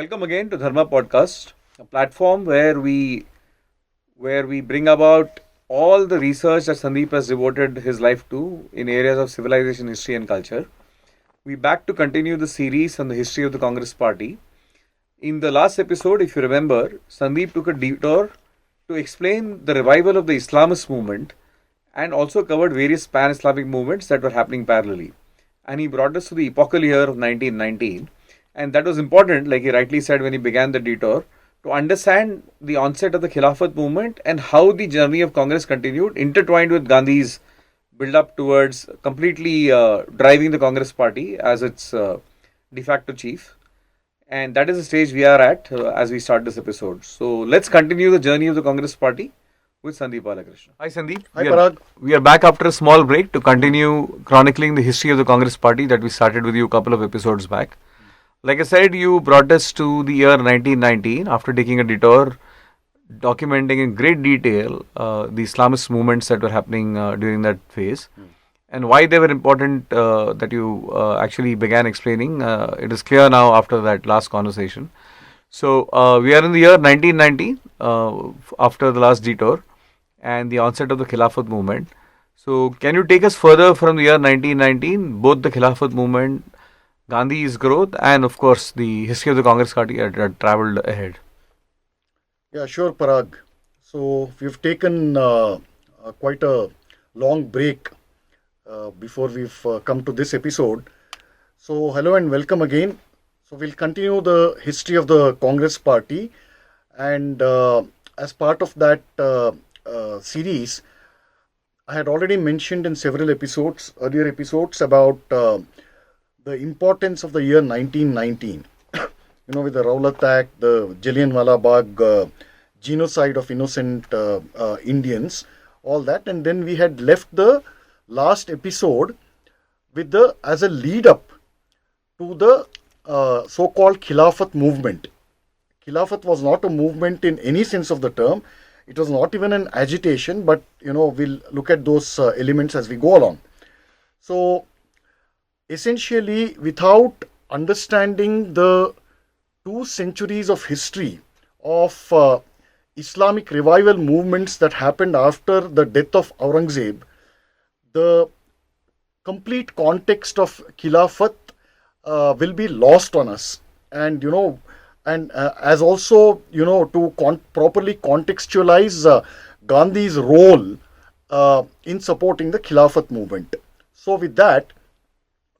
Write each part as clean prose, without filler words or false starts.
Welcome again to Dharma Podcast, a platform where we bring about all the research that Sandeep has devoted his life to in areas of civilization, history, and culture. We back to continue the series on the history of the Congress Party. In the last episode, if you remember, Sandeep took a detour to explain the revival of the Islamist movement and also covered various Pan-Islamic movements that were happening parallelly. And he brought us to the epochal year of 1919. And that was important, like he rightly said when he began the detour, to understand the onset of the Khilafat movement and how the journey of Congress continued, intertwined with Gandhi's build up towards completely driving the Congress party as its de facto chief. And that is the stage we are at as we start this episode. So let's continue the journey of the Congress party with Sandeep Balakrishna. Hi Sandeep. Hi Parag. We are back after a small break to continue chronicling the history of the Congress party that we started with you a couple of episodes back. Like I said, you brought us to the year 1919 after taking a detour, documenting in great detail the Islamist movements that were happening during that phase and why they were important that you actually began explaining. It is clear now after that last conversation. So, we are in the year 1919 after the last detour and the onset of the Khilafat movement. So, can you take us further from the year 1919, both the Khilafat movement, Gandhi's growth, and of course the history of the Congress party had travelled ahead? Yeah, sure, Parag. So we've taken quite a long break before we've come to this episode. So hello and welcome again. So we'll continue the history of the Congress party, and as part of that series, I had already mentioned in several earlier episodes about the importance of the year 1919, with the Rowlatt Act, the Jallianwala Bagh genocide of innocent Indians, all that. And then we had left the last episode with as a lead up to the so-called Khilafat movement. Khilafat was not a movement in any sense of the term. It was not even an agitation, but we'll look at those elements as we go along. So essentially, without understanding the 2 centuries of history of Islamic revival movements that happened after the death of Aurangzeb, the complete context of Khilafat will be lost on us. And as also to properly contextualize Gandhi's role in supporting the Khilafat movement. So with that,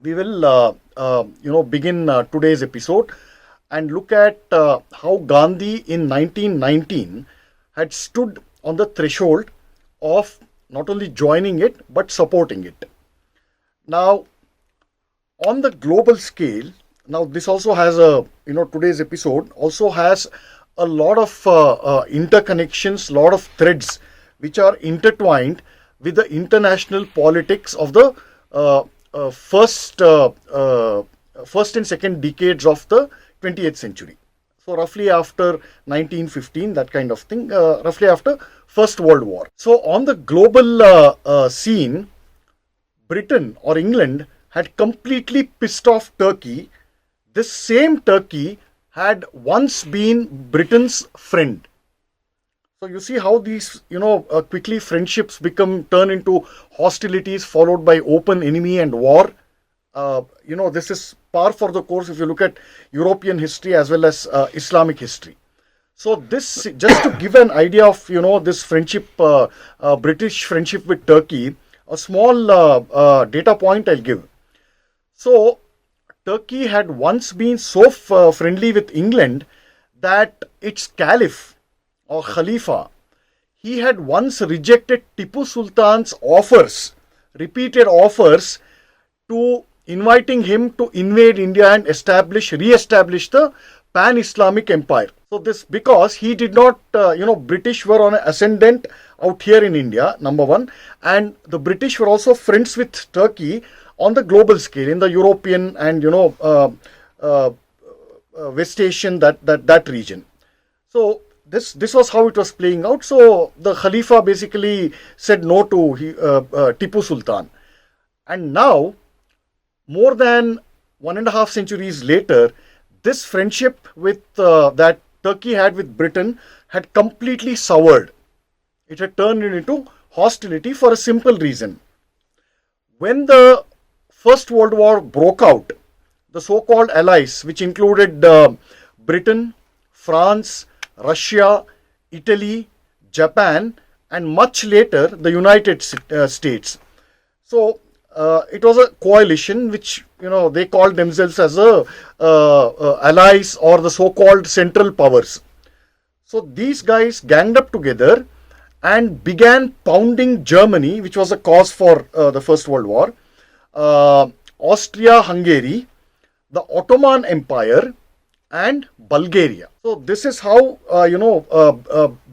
we will begin today's episode and look at how Gandhi in 1919 had stood on the threshold of not only joining it but supporting it. Now, on the global scale, now this also has today's episode also has a lot of interconnections, lot of threads which are intertwined with the international politics of the first and second decades of the 20th century. So roughly after 1915, that kind of thing, roughly after First World War. So on the global scene, Britain or England had completely pissed off Turkey. This same Turkey had once been Britain's friend. So you see how these, quickly friendships turn into hostilities followed by open enemy and war. This is par for the course if you look at European history as well as Islamic history. So this, just to give an idea of, this friendship, British friendship with Turkey, a small data point I'll give. So Turkey had once been so friendly with England that its caliph or Khalifa, he had once rejected Tipu Sultan's repeated offers to inviting him to invade India and re-establish the Pan-Islamic empire. So this because he did not, British were on an ascendant out here in India, number one, and the British were also friends with Turkey on the global scale in the European and West Asian that region. So this was how it was playing out. So the Khalifa basically said no to Tipu Sultan, and now more than 1.5 centuries later, this friendship with that Turkey had with Britain had completely soured. It had turned into hostility for a simple reason. When the First World War broke out, the so-called allies, which included Britain, France, Russia, Italy, Japan, and much later the United States. So it was a coalition which they called themselves as allies or the so-called Central Powers. So these guys ganged up together and began pounding Germany, which was a cause for the First World War, Austria-Hungary, the Ottoman Empire, and Bulgaria. So this is how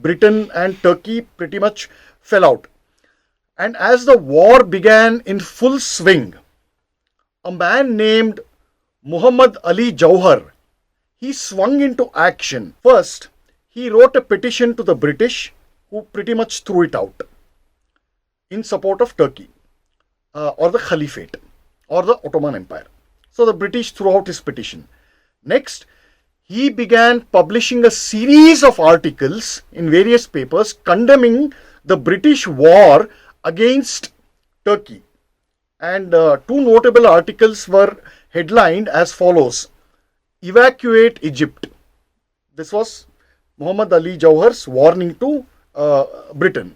Britain and Turkey pretty much fell out. And as the war began in full swing, a man named Muhammad Ali Jauhar, he swung into action. First, he wrote a petition to the British, who pretty much threw it out in support of Turkey or the Caliphate or the Ottoman Empire. So the British threw out his petition. Next, he began publishing a series of articles in various papers condemning the British war against Turkey. And two notable articles were headlined as follows: "Evacuate Egypt." This was Muhammad Ali Jauhar's warning to Britain.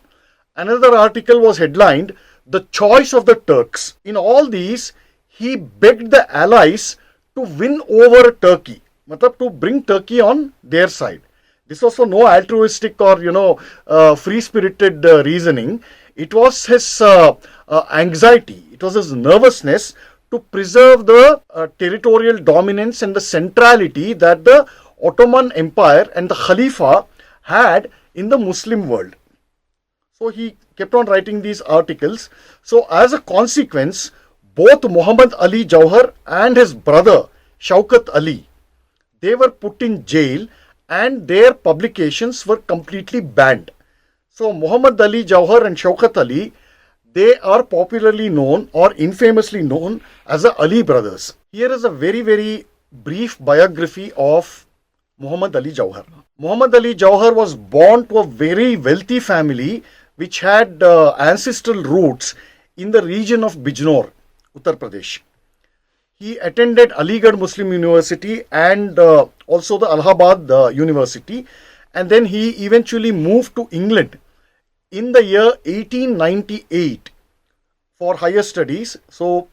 Another article was headlined "The Choice of the Turks." In all these, he begged the allies to win over Turkey, to bring Turkey on their side. This was for no altruistic or free-spirited reasoning. It was his anxiety, it was his nervousness to preserve the territorial dominance and the centrality that the Ottoman Empire and the Khalifa had in the Muslim world. So he kept on writing these articles. So as a consequence, both Muhammad Ali Jauhar and his brother Shaukat Ali, they were put in jail and their publications were completely banned. So Muhammad Ali Jauhar and Shaukat Ali, they are popularly known or infamously known as the Ali brothers. Here is a very, very brief biography of Muhammad Ali Jauhar. Muhammad Ali Jauhar was born to a very wealthy family which had ancestral roots in the region of Bijnor, Uttar Pradesh. He attended Aligarh Muslim University and also the Allahabad University, and then he eventually moved to England in the year 1898 for higher studies. So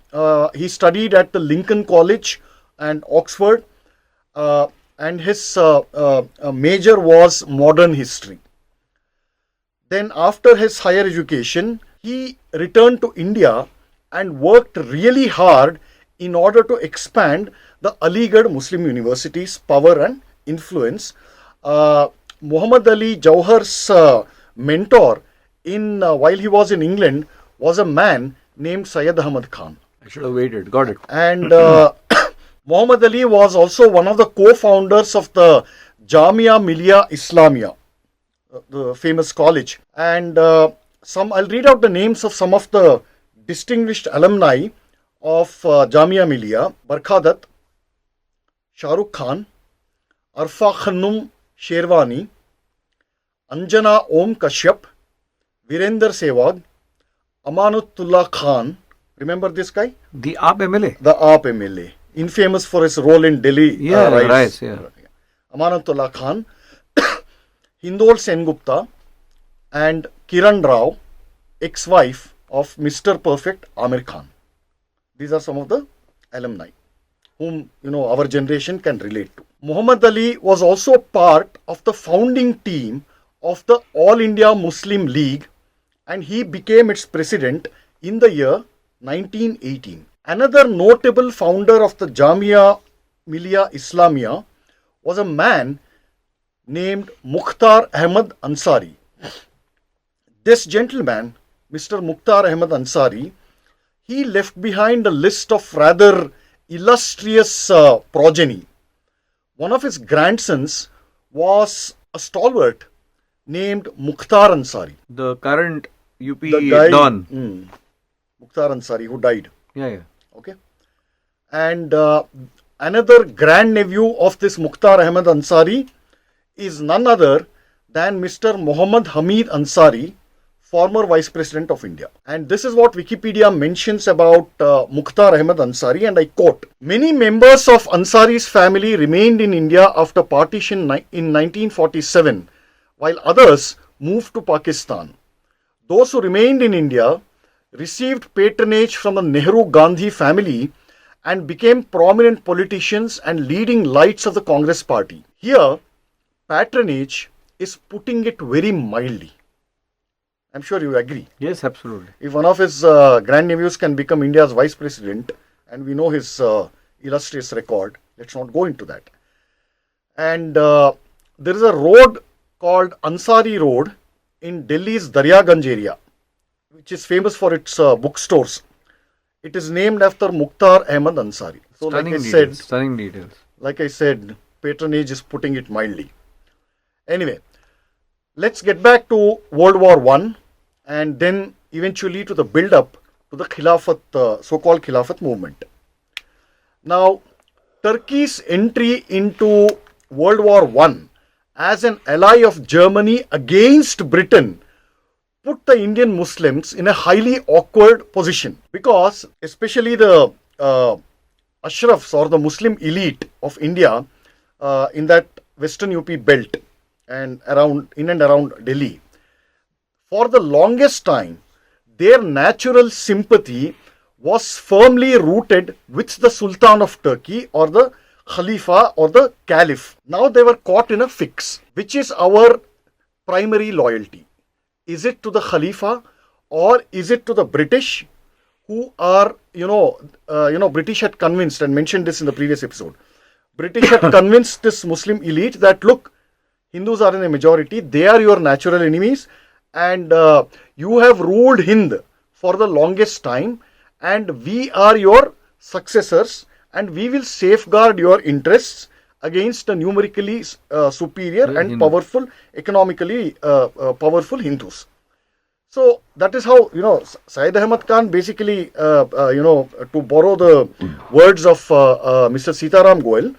he studied at the Lincoln College and Oxford, and his major was modern history. Then after his higher education, he returned to India and worked really hard in order to expand the Aligarh Muslim University's power and influence. Muhammad Ali Jauhar's mentor while he was in England was a man named Syed Ahmad Khan. I should have waited. Got it. And Muhammad Ali was also one of the co-founders of the Jamia Millia Islamia, the famous college. And I'll read out the names of some of the distinguished alumni of Jamia Millia: Barkhadat, Shahrukh Khan, Arfa Khanum Sherwani, Anjana Om Kashyap, Virender Sehwag, Amanatullah Khan. Remember this guy? The AAP MLA. The AAP MLA. Infamous for his role in Delhi riots. Yeah. Amanatullah Khan, Hindol Sengupta, and Kiran Rao, ex-wife of Mr. Perfect Amir Khan. These are some of the alumni whom our generation can relate to. Muhammad Ali was also part of the founding team of the All India Muslim League, and he became its president in the year 1918. Another notable founder of the Jamia Millia Islamia was a man named Mukhtar Ahmad Ansari. This gentleman, Mr. Mukhtar Ahmad Ansari, he left behind a list of rather illustrious progeny. One of his grandsons was a stalwart named Mukhtar Ansari. The current UP Don. Mukhtar Ansari, who died. Yeah. Okay. And another grandnephew of this Mukhtar Ahmed Ansari is none other than Mr. Muhammad Hamid Ansari, former Vice President of India. And this is what Wikipedia mentions about Mukhtar Ahmed Ansari, and I quote, "Many members of Ansari's family remained in India after partition in 1947, while others moved to Pakistan. Those who remained in India received patronage from the Nehru-Gandhi family and became prominent politicians and leading lights of the Congress party." Here, patronage is putting it very mildly. I'm sure you agree. Yes, absolutely. If one of his grandnephews can become India's vice president, and we know his illustrious record, let's not go into that. And there is a road called Ansari Road in Delhi's Daryaganj area, which is famous for its bookstores. It is named after Mukhtar Ahmed Ansari. So, Stunning details. Like I said, patronage is putting it mildly. Anyway, let's get back to World War I and then eventually to the build-up to the Khilafat, so-called Khilafat movement. Now, Turkey's entry into World War I as an ally of Germany against Britain put the Indian Muslims in a highly awkward position, because especially the Ashrafs or the Muslim elite of India in that Western UP belt and in and around Delhi, for the longest time, their natural sympathy was firmly rooted with the Sultan of Turkey or the Khalifa or the Caliph. Now they were caught in a fix. Which is our primary loyalty? Is it to the Khalifa or is it to the British, who are, British had convinced, and mentioned this in the previous episode, British had convinced this Muslim elite that, look, Hindus are in a majority, they are your natural enemies, and you have ruled Hind for the longest time, and we are your successors, and we will safeguard your interests against the numerically superior and powerful, economically powerful Hindus. So that is how, Syed Ahmad Khan basically, to borrow the words of Mr. Sitaram Goel,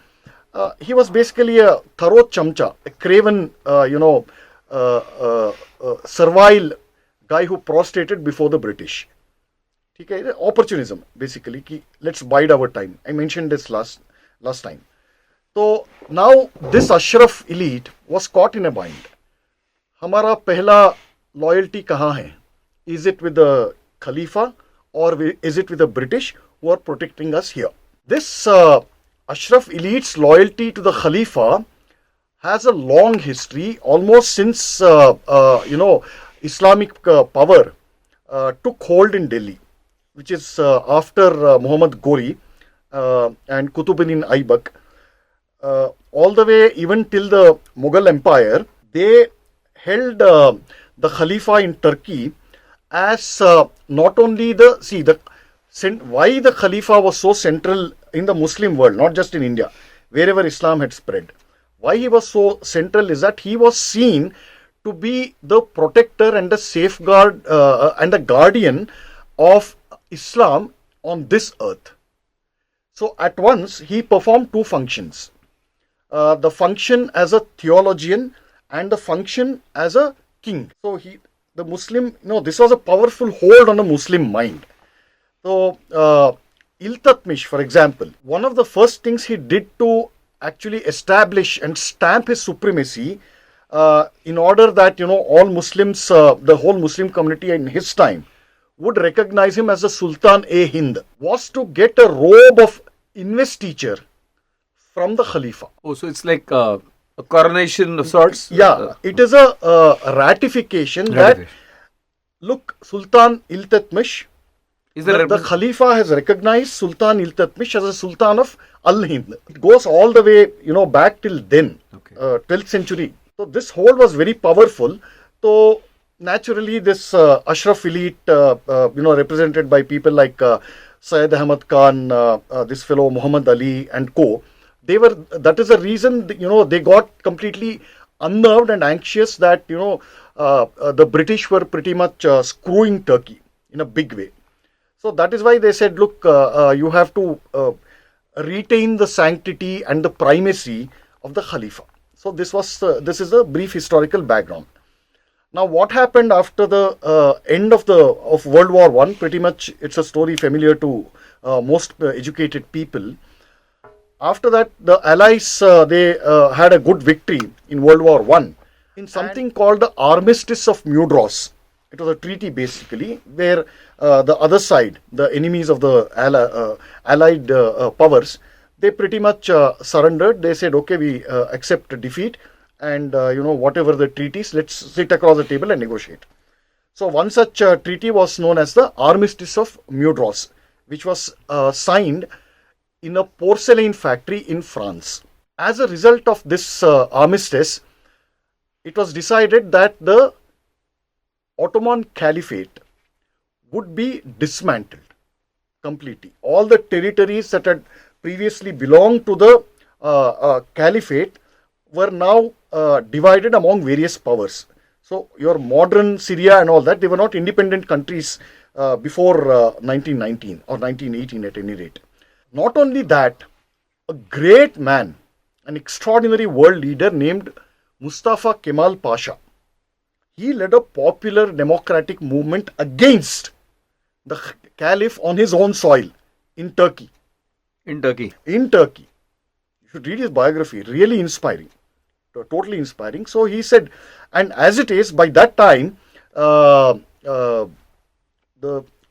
he was basically a thorough chamcha, a craven, servile guy who prostrated before the British. Okay, opportunism, basically. Let's bide our time. I mentioned this last time. So now this Ashraf elite was caught in a bind. Hamara pehla loyalty kahan hai? Is it with the Khalifa or is it with the British who are protecting us here? This Ashraf elite's loyalty to the Khalifa has a long history, almost since Islamic power took hold in Delhi, which is after Muhammad Ghori and Kutubuddin Aibak. All the way even till the Mughal Empire, they held the Khalifa in Turkey as not only why the Khalifa was so central in the Muslim world, not just in India, wherever Islam had spread. Why he was so central is that he was seen to be the protector and the safeguard and the guardian of Islam on this earth. So at once he performed two functions. The function as a theologian and the function as a king. So this was a powerful hold on the Muslim mind. So Iltutmish, for example, one of the first things he did to actually establish and stamp his supremacy in order that, all Muslims, the whole Muslim community in his time would recognize him as the Sultan-e-Hind, was to get a robe of investiture from the Khalifa. Oh, so it's like a coronation of sorts? Yeah, it is a ratification that, look, Sultan Iltutmish, the Khalifa has recognized Sultan Iltutmish as a Sultan of Al-Hind. It goes all the way, back till then, 12th century. So this hold was very powerful. So naturally, this Ashraf elite, represented by people like Syed Ahmad Khan, this fellow Muhammad Ali and co, that is the reason, they got completely unnerved and anxious that, the British were pretty much screwing Turkey in a big way. So that is why they said, look, you have to retain the sanctity and the primacy of the Khalifa. So this is a brief historical background. Now, what happened after the end of World War One? Pretty much, it's a story familiar to most educated people. After that, the Allies they had a good victory in World War One in something called the Armistice of Mudros. It was a treaty basically where the other side, the enemies of the Allied powers, they pretty much surrendered. They said, okay, we accept defeat, and whatever the treaties, let's sit across the table and negotiate. So one such treaty was known as the Armistice of Mudros, which was signed in a porcelain factory in France. As a result of this armistice, it was decided that the Ottoman Caliphate would be dismantled completely. All the territories that had previously belonged to the Caliphate were now divided among various powers. So your modern Syria and all that, they were not independent countries before 1919 or 1918 at any rate. Not only that, a great man, an extraordinary world leader named Mustafa Kemal Pasha, he led a popular democratic movement against the Caliph on his own soil in Turkey. In Turkey. In Turkey. You should read his biography, really inspiring. Totally inspiring. So he said, and as it is, by that time, the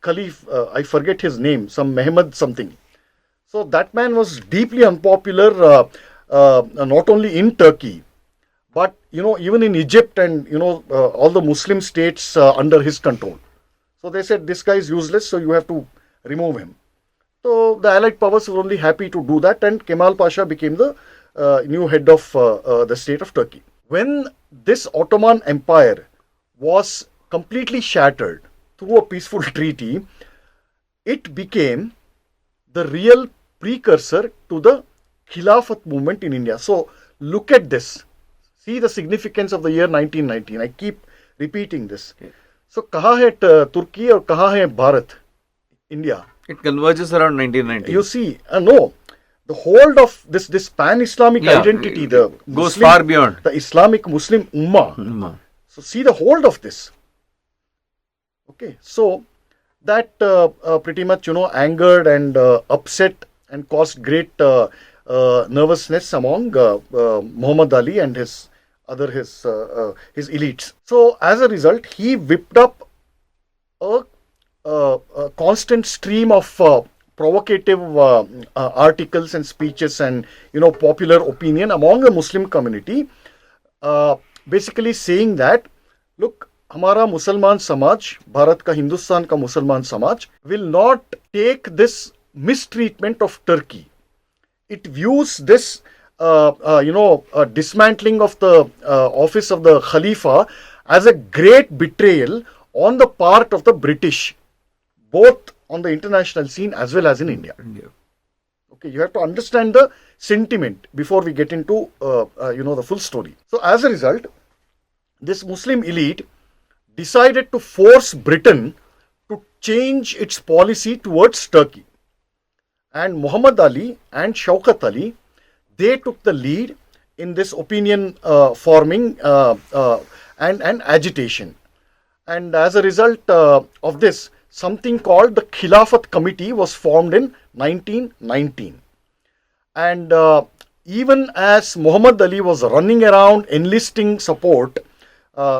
Caliph, I forget his name, some Mehmed something. So that man was deeply unpopular, not only in Turkey, but even in Egypt and all the Muslim states under his control. So they said, this guy is useless, so you have to remove him. So the Allied powers were only happy to do that, and Kemal Pasha became the new head of the state of Turkey. When this Ottoman Empire was completely shattered through a peaceful treaty, it became the real precursor to the Khilafat movement in India. So look at this. See the significance of the year 1919. I keep repeating this. Okay. So kaha hai Turkey or kaha hai Bharat? India. It converges around 1990. You see, no. The hold of this Pan-Islamic identity, the goes Muslim, far beyond the Islamic Muslim Ummah. So see the hold of this. Okay, so that pretty much angered and upset and caused great nervousness among Muhammad Ali and his elites. So as a result, he whipped up a constant stream of provocative articles and speeches and popular opinion among the Muslim community, basically saying that, look, हमारा मुसलमान समाज, भारत का हिंदुस्तान का मुसलमान समाज will not take this mistreatment of Turkey. It views this dismantling of the office of the Khalifa as a great betrayal on the part of the British, both on the international scene as well as in India. Okay, you have to understand the sentiment before we get into the full story. So as a result, this Muslim elite decided to force Britain to change its policy towards Turkey. And Muhammad Ali and Shaukat Ali, they took the lead in this opinion forming and agitation. And as a result of this, something called the Khilafat Committee was formed in 1919. And even as Muhammad Ali was running around enlisting support,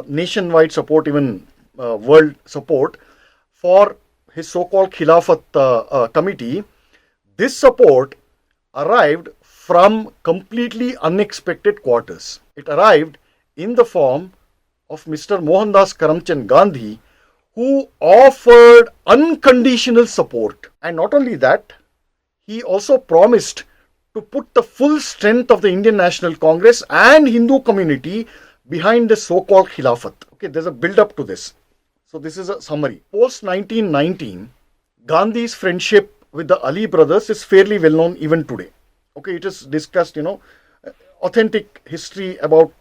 nationwide support, even world support for his so-called Khilafat Committee, this support arrived from completely unexpected quarters. It arrived in the form of Mr. Mohandas Karamchand Gandhi, who offered unconditional support. And not only that, he also promised to put the full strength of the Indian National Congress and Hindu community behind the so-called Khilafat. Okay, there's a build-up to this. So this is a summary. Post 1919, Gandhi's friendship with the Ali brothers is fairly well known even today. Okay, it is discussed, authentic history about,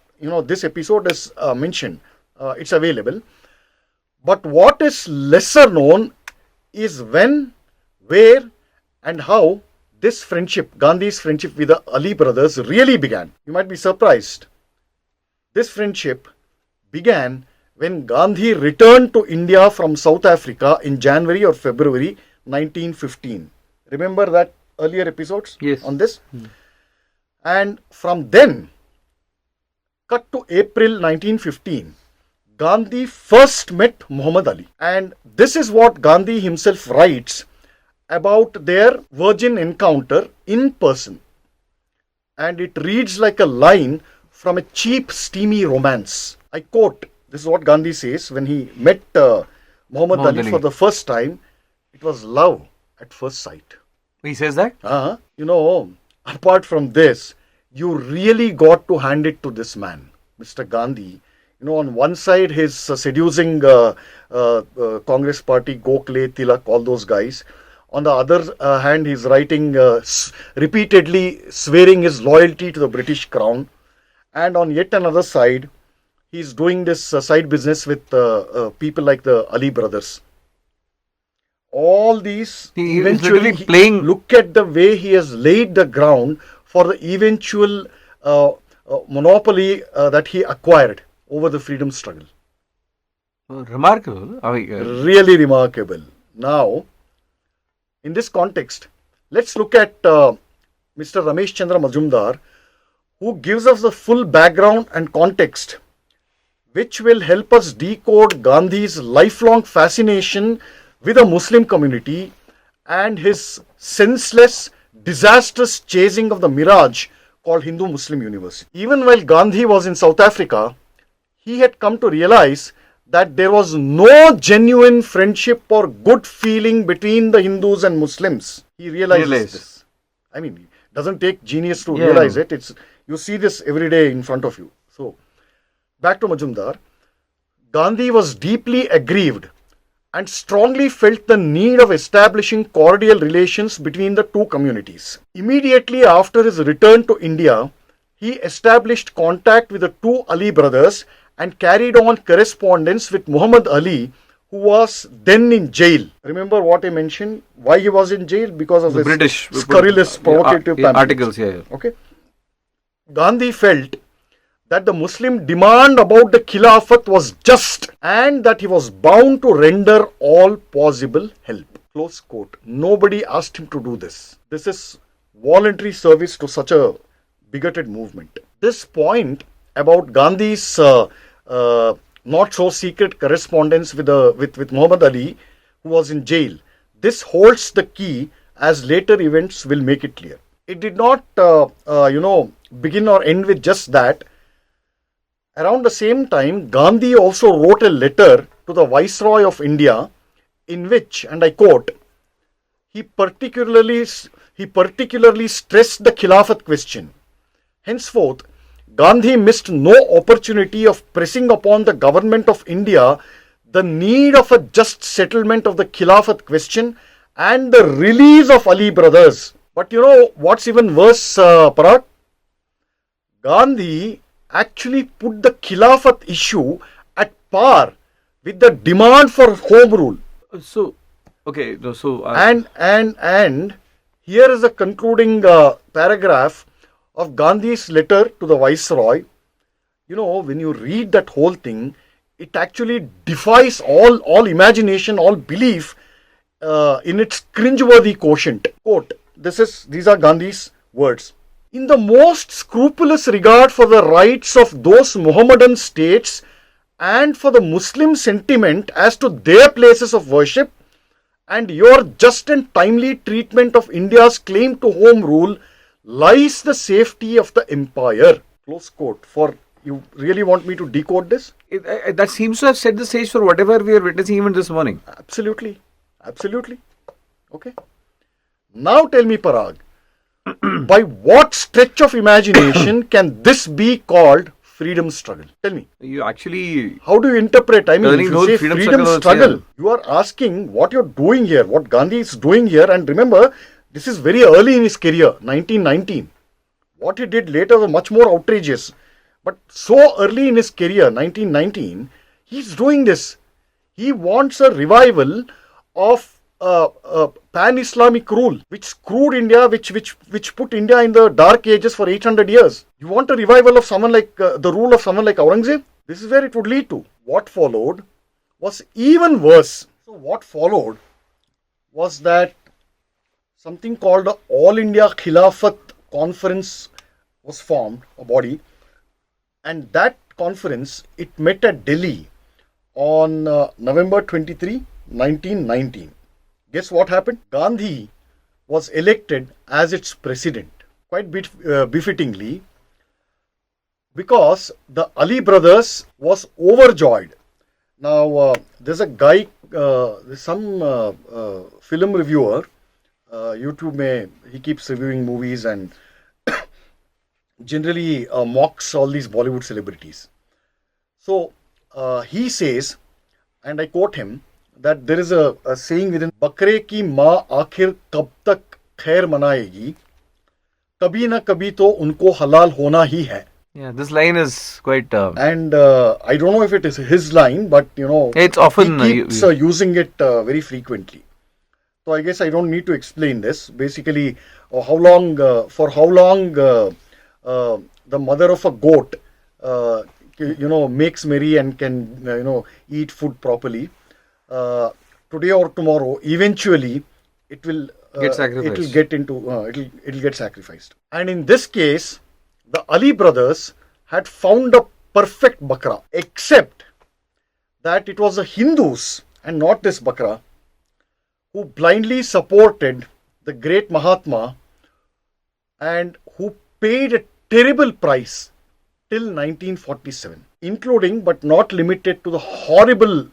this episode is mentioned. It's available. But what is lesser known is when, where and how this friendship, Gandhi's friendship with the Ali brothers really began. You might be surprised. This friendship began when Gandhi returned to India from South Africa in January or February 1915. Remember that earlier episodes on this? And from then, cut to April 1915, Gandhi first met Muhammad Ali. And this is what Gandhi himself writes about their virgin encounter in person. And it reads like a line from a cheap, steamy romance. I quote, this is what Gandhi says when he met Muhammad Ali for the first time. It was love at first sight. He says that? You know, apart from this, you really got to hand it to this man, Mr. Gandhi. You know, on one side, he's seducing Congress Party, Gokhale, Tilak, all those guys. On the other hand, he's writing, repeatedly swearing his loyalty to the British Crown. And on yet another side, he's doing this side business with people like the Ali brothers. All these, eventually, look at the way he has laid the ground for the eventual monopoly that he acquired over the freedom struggle. Remarkable. Really remarkable. Now, in this context, let's look at Mr. Ramesh Chandra Majumdar, who gives us the full background and context, which will help us decode Gandhi's lifelong fascination with the Muslim community and his senseless, disastrous chasing of the mirage called Hindu-Muslim University. Even while Gandhi was in South Africa, he had come to realize that there was no genuine friendship or good feeling between the Hindus and Muslims. He realized this. I mean, it doesn't take genius to realize it. You see this every day in front of you. So, back to Majumdar. Gandhi was deeply aggrieved and strongly felt the need of establishing cordial relations between the two communities. Immediately after his return to India, he established contact with the two Ali brothers and carried on correspondence with Muhammad Ali, who was then in jail. Remember what I mentioned? Why he was in jail? Because of the British scurrilous, provocative articles. Okay. Gandhi felt that the Muslim demand about the Khilafat was just and that he was bound to render all possible help. Close quote. Nobody asked him to do this. This is voluntary service to such a bigoted movement. This point about Gandhi's not so secret correspondence with Muhammad Ali, who was in jail, this holds the key, as later events will make it clear. It did not, begin or end with just that. Around the same time, Gandhi also wrote a letter to the Viceroy of India, in which, and I quote, he particularly stressed the Khilafat question. Henceforth, Gandhi missed no opportunity of pressing upon the government of India the need of a just settlement of the Khilafat question and the release of Ali brothers. But you know what's even worse, Parag? Gandhi actually put the Khilafat issue at par with the demand for home rule. And here is a concluding paragraph of Gandhi's letter to the Viceroy. You know, when you read that whole thing, it actually defies all imagination, all belief in its cringeworthy quotient. Quote, these are Gandhi's words. In the most scrupulous regard for the rights of those Mohammedan states and for the Muslim sentiment as to their places of worship, and your just and timely treatment of India's claim to home rule, lies the safety of the empire. Close quote. For you really want me to decode this? That seems to have set the stage for whatever we are witnessing even this morning. Absolutely. Okay. Now tell me, Parag, by what stretch of imagination can this be called freedom struggle? Tell me. You actually... How do you interpret? I mean, if you say freedom struggle, you are asking what you're doing here, what Gandhi is doing here. And remember, this is very early in his career, 1919. What he did later was much more outrageous. But so early in his career, 1919, he's doing this. He wants a revival of Pan-Islamic rule, which screwed India, which put India in the dark ages for 800 years. You want a revival of someone like the rule of someone like Aurangzeb? This is where it would lead to. What followed was even worse. So what followed was that something called the All India Khilafat Conference was formed, a body, and that conference, it met at Delhi on November 23, 1919. Guess what happened? Gandhi was elected as its president, quite befittingly, because the Ali brothers was overjoyed. Now, there's a guy, some film reviewer, YouTube, he keeps reviewing movies and generally mocks all these Bollywood celebrities. So, he says, and I quote him, that there is a saying within Bakre ki maa aakhir kab tak khair manayegi, kabhi na kabhi to unko halal hona hi hai. Yeah, this line is quite... and I don't know if it is his line, but it's often... he keeps using it very frequently. So I guess I don't need to explain this. Basically, for how long the mother of a goat, makes merry and can, eat food properly. Today or tomorrow, eventually, it will get sacrificed. It will get into it'll get sacrificed. And in this case, the Ali brothers had found a perfect bakra, except that it was the Hindus and not this bakra who blindly supported the great Mahatma and who paid a terrible price till 1947, including but not limited to the horrible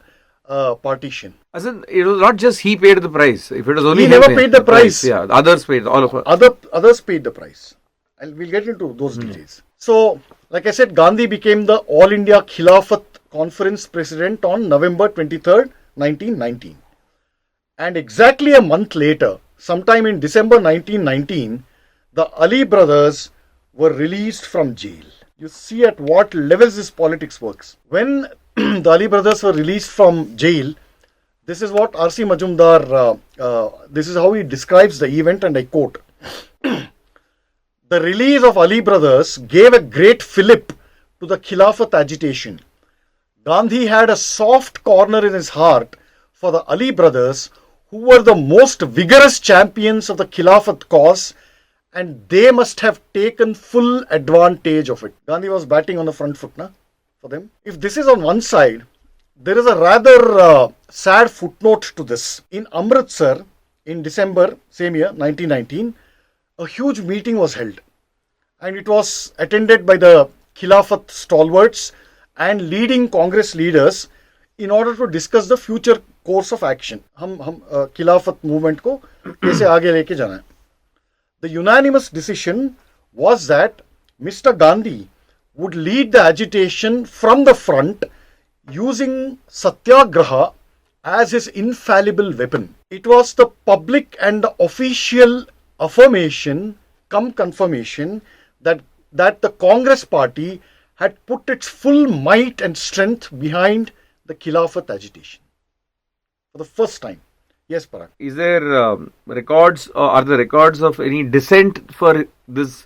partition. As in, it was not just he paid the price. If it was only he never paid the price. Yeah, others paid, all of us. Others paid the price. And we'll get into those details. So, like I said, Gandhi became the All India Khilafat Conference President on November 23rd, 1919. And exactly a month later, sometime in December 1919, the Ali brothers were released from jail. You see at what levels this politics works. When the Ali brothers were released from jail, this is what R.C. Majumdar, this is how he describes the event, and I quote, "The release of Ali brothers gave a great fillip to the Khilafat agitation. Gandhi had a soft corner in his heart for the Ali brothers, who were the most vigorous champions of the Khilafat cause, and they must have taken full advantage of it." Gandhi was batting on the front foot for them. If this is on one side, there is a rather sad footnote to this. In Amritsar, in December, same year, 1919, a huge meeting was held, and it was attended by the Khilafat stalwarts and leading Congress leaders in order to discuss the future course of action. हम Khilafat movement को कैसे आगे लेके जाना है. The unanimous decision was that Mr. Gandhi would lead the agitation from the front using satyagraha as his infallible weapon. It was the public and the official affirmation come confirmation that the Congress party had put its full might and strength behind the Khilafat agitation for the first time. Yes, Parag. Is there records, or are there records of any dissent for this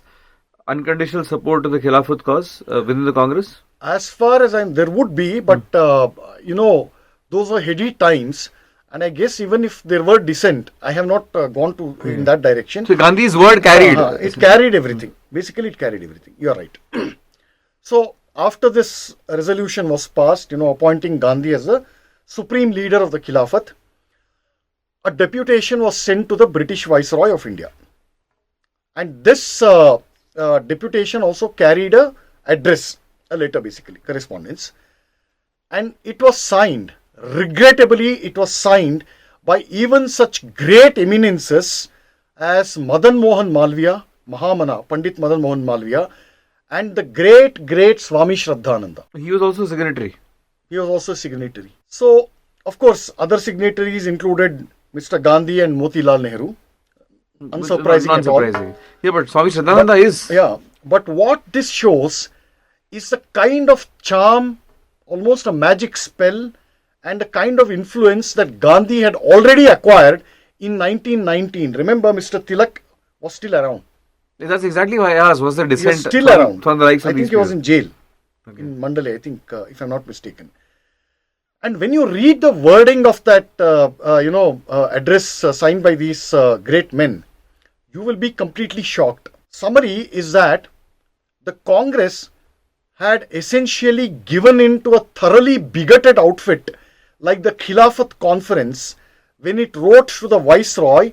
unconditional support to the Khilafat cause within the Congress? As far as there would be, but those were heady times, and I guess even if there were dissent, I have not gone to in that direction. So Gandhi's word carried. It carried everything. Basically, it carried everything. You are right. So after this resolution was passed, appointing Gandhi as the supreme leader of the Khilafat, a deputation was sent to the British Viceroy of India, and this deputation also carried a letter basically, correspondence, and it was signed. Regrettably, it was signed by even such great eminences as Madan Mohan Malviya, Mahamana, Pandit Madan Mohan Malviya, and the great Swami Shraddhananda. He was also signatory. So, of course, other signatories included Mr. Gandhi and Motilal Nehru. Unsurprising at all. Yeah, but Swami Shraddhananda is... Yeah, but what this shows is the kind of charm, almost a magic spell, and the kind of influence that Gandhi had already acquired in 1919. Remember, Mr. Tilak was still around. That's exactly why I asked. Was the He was dissent still around. from the likes of I these think he was people? in jail in Mandalay, I think, if I'm not mistaken. And when you read the wording of that, address signed by these great men, you will be completely shocked. Summary is that the Congress had essentially given in to a thoroughly bigoted outfit like the Khilafat Conference when it wrote to the Viceroy,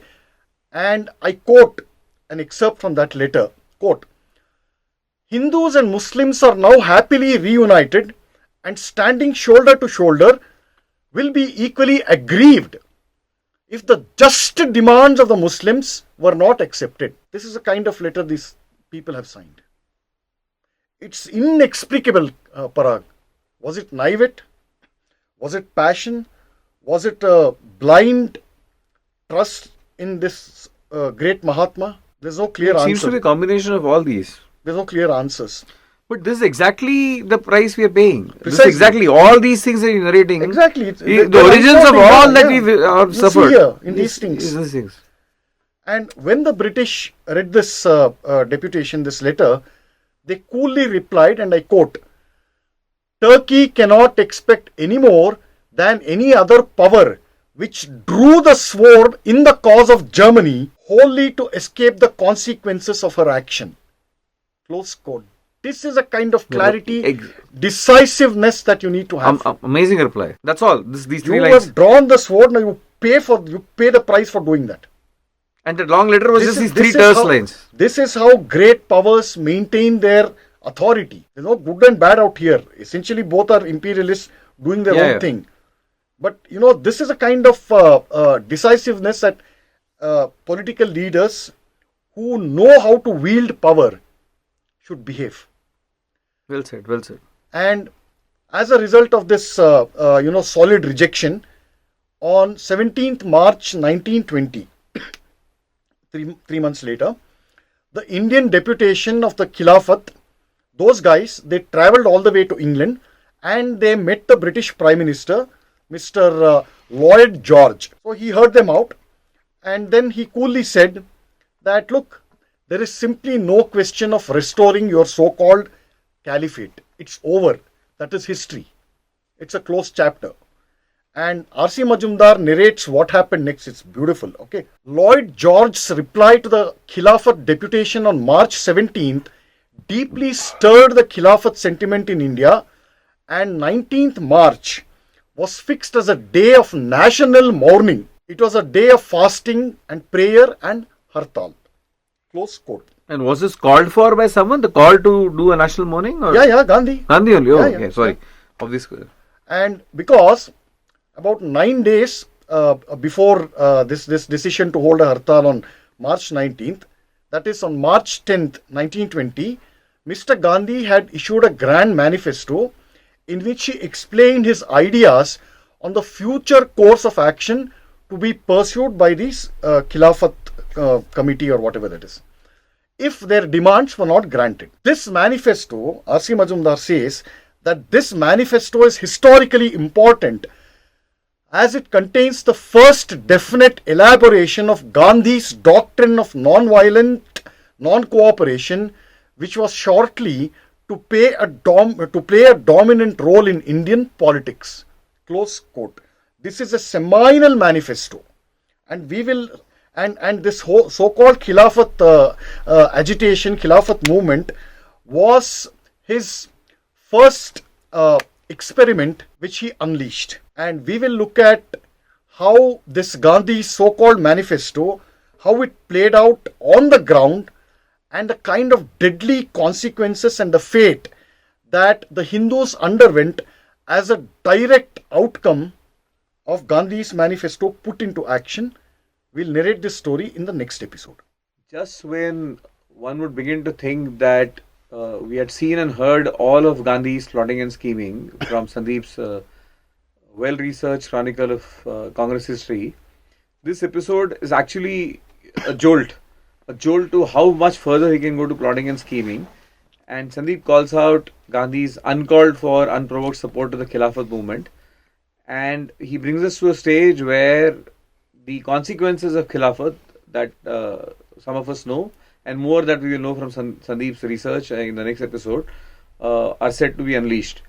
and I quote an excerpt from that letter, quote, Hindus and Muslims are now happily reunited and standing shoulder to shoulder will be equally aggrieved if the just demands of the Muslims were not accepted. This is the kind of letter these people have signed. It's inexplicable, Parag. Was it naivete? Was it passion? Was it blind trust in this great Mahatma? There's no clear answer. It seems to be a combination of all these. There's no clear answers. But this is exactly the price we are paying. Precisely. This is exactly all these things that you're narrating. Exactly. The origins of all that we've suffered. Here, in these things. These things. And when the British read this deputation, this letter, they coolly replied, and I quote, Turkey cannot expect any more than any other power which drew the sword in the cause of Germany wholly to escape the consequences of her action. Close quote. This is a kind of clarity, decisiveness that you need to have. Amazing reply. That's all. These three you lines. have drawn the sword, now you pay the price for doing that. And the long letter was just these three terse lines. This is how great powers maintain their authority. There's no good and bad out here. Essentially, both are imperialists doing their own thing. But, this is a kind of decisiveness that political leaders who know how to wield power should behave. Well said, well said. And as a result of this, solid rejection, on 17th March 1920, three months later, the Indian deputation of the Khilafat, those guys, they travelled all the way to England and they met the British Prime Minister, Mr. Lloyd George. So he heard them out and then he coolly said that, look, there is simply no question of restoring your so-called caliphate. It's over. That is history. It's a closed chapter. And R.C. Majumdar narrates what happened next. It's beautiful. Okay. Lloyd George's reply to the Khilafat deputation on March 17th deeply stirred the Khilafat sentiment in India, and 19th March was fixed as a day of national mourning. It was a day of fasting and prayer and hartal. Close quote. And was this called for by someone? The call to do a national mourning? Or? Yeah, Gandhi. Gandhi only. Oh, okay, sorry. Of this. And because about 9 days before this decision to hold a hartal on March 19th, that is on March 10th, 1920, Mr. Gandhi had issued a grand manifesto in which he explained his ideas on the future course of action to be pursued by this Khilafat committee or whatever that is, if their demands were not granted. This manifesto, R.C. Majumdar says that this manifesto is historically important as it contains the first definite elaboration of Gandhi's doctrine of non-violent non-cooperation, which was shortly to play a dominant role in Indian politics. Close quote. This is a seminal manifesto, and we will and this whole so-called Khilafat agitation, Khilafat movement, was his first experiment which he unleashed. And we will look at how this Gandhi's so-called manifesto, how it played out on the ground, and the kind of deadly consequences and the fate that the Hindus underwent as a direct outcome of Gandhi's manifesto put into action. We'll narrate this story in the next episode. Just when one would begin to think that we had seen and heard all of Gandhi's plotting and scheming from Sandeep's well-researched chronicle of Congress history, this episode is actually a jolt to how much further he can go to plotting and scheming. And Sandeep calls out Gandhi's uncalled for, unprovoked support to the Khilafat movement. And he brings us to a stage where the consequences of Khilafat that some of us know, and more that we will know from Sandeep's research in the next episode, are said to be unleashed.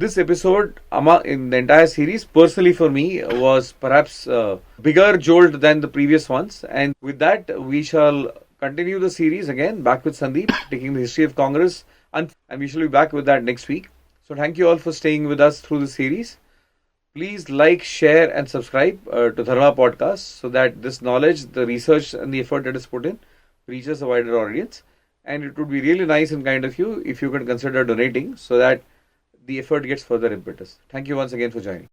This episode, in the entire series, personally for me, was perhaps a bigger jolt than the previous ones. And with that, we shall continue the series again, back with Sandeep, taking the history of Congress, and we shall be back with that next week. So thank you all for staying with us through the series. Please like, share, and subscribe to Dharma Podcast so that this knowledge, the research, and the effort that is put in reaches a wider audience. And it would be really nice and kind of you if you could consider donating so that the effort gets further impetus. Thank you once again for joining.